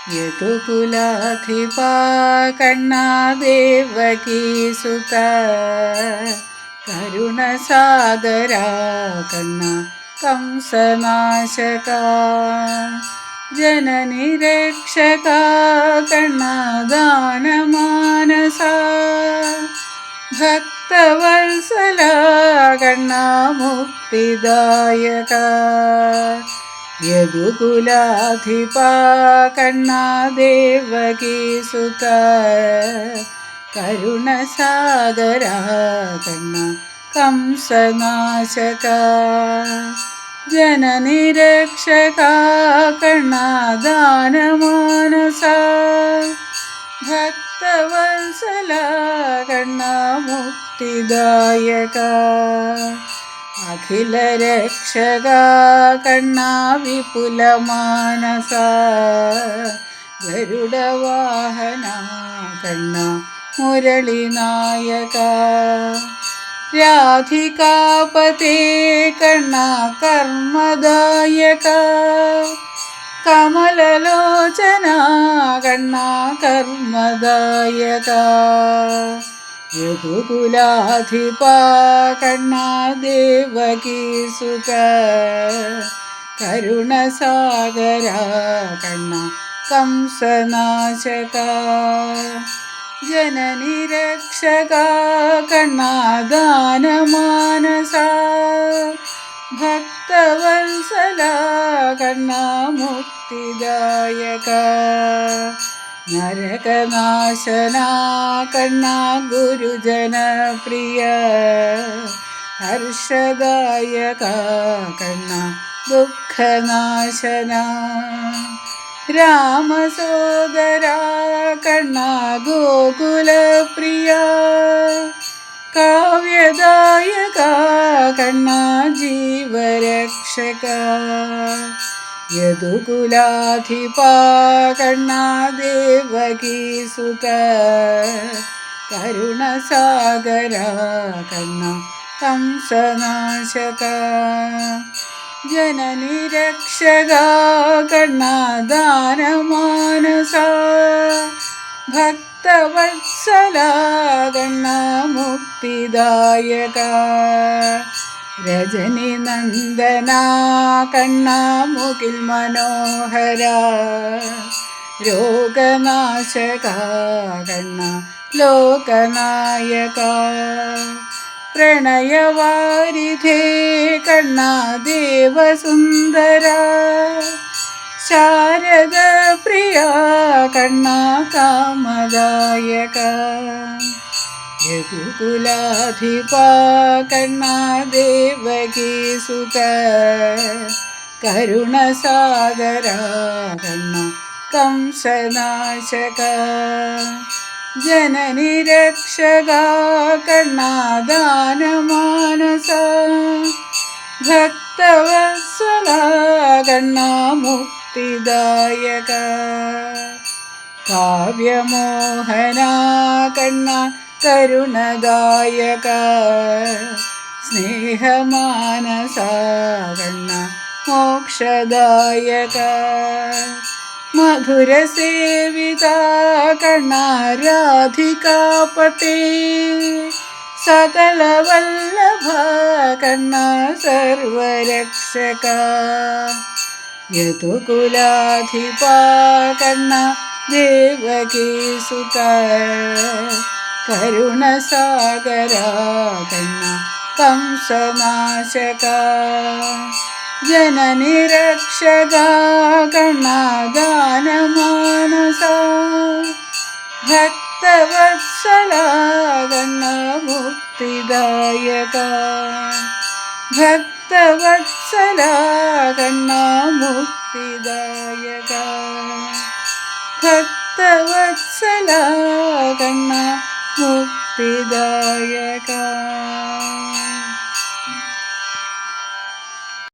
യദുകുലാധിപാ കണ്ണാ ദേവകീസുത കരുണസാഗരാ കണ്ണാ കംസനാശകാ ജനനി രക്ഷകാ കണ്ണാ ദാനമാനസാ ഭക്തവത്സലാ കണ്ണാ മുക്തിദായകാ യദുകുലാധിപാ കണ്ണാ ദേവകീസുത കരുണസാഗരാ കണ്ണാ കംസനാശകാ ജനനി രക്ഷകാ കണ്ണാ ദാനമാനസാ ഭക്തവത്സലാ കണ്ണാ മുക്തിദായകാ അഖിലരക്ഷകാ കണ്ണാ വിപുലമാനസാ ഗരുഡവാഹനാ കണ്ണാ മുരളിനായകാ രാധികാപതേ കണ്ണാ കർമ്മദായകാ കമലലോചനാ കണ്ണാ കർമ്മദായകാ യദുകുലാധിപാ കണ്ണാ ദേവകീസുത കരുണസാഗരാ കണ്ണാ കംസനാശകാ ജനനി രക്ഷകാ കണ്ണാ ദാനമാനസാ ഭക്തവത്സലാ കണ്ണാ മുക്തിദായകാ നരകനാശനാ കണ്ണാ ഗുരുജനപ്രിയ ഹർഷദായകാ കണ്ണാ ദുഃഖനാശനാ രാമസോദരാ കണ്ണാ ഗോകുലപ്രിയ കാവ്യദായകാ കണ്ണാ ജീവരക്ഷകാ യദുകുലാധിപാ കണ്ണാ ദേവകീസുത കരുണസാഗരാ കണ്ണാ കംസനാശകാ ജനനി രക്ഷകാ കണ്ണാ ദാനമാനസാ ഭക്തവത്സലാ കണ്ണാ മുക്തിദായകാ രജനി നന്ദനാ കണ്ണാ മുകിൽ മനോഹരാ രോഗനാശകാ കണ്ണാ ലോകനായകാ പ്രണയവാരിധേ കണ്ണാ ദേവസുന്ദരാ ശാരദപ്രിയാ കണ്ണാ കാമദായകാ യദുകുലാധിപാ കണ്ണാ ദേവകീസുത കരുണസാഗരാ കണ്ണാ കംസനാശകാ ജനനി രക്ഷകാ കണ്ണാ ദാനമാനസാ ഭക്തവത്സലാ കണ്ണാ മുക്തിദായകാ കാവ്യമോഹനാ കണ്ണാ കരുണദായകാ സ്നേഹമാനസാ കണ്ണാ മോക്ഷദായകാ മധുരസേവിതാ കണ്ണാ രാധികാപതേ സകലവല്ലഭാ കണ്ണാ സർവരക്ഷകാ യദുകുലാധിപാ കണ്ണാ ദേവകീസുത കരുണസാഗരാ കണ്ണാ കംസനാശകാ ജനനി രക്ഷകാ കണ്ണാ ദാനമാനസാ ഭക്തവത്സലാ കണ്ണാ മുക്തിദായകാ ഭക്തവത്സലാ കണ്ണാ മുക്തിദായകാ ഭക്തവത്സലാ കണ്ണാ മുക്തിദായകാ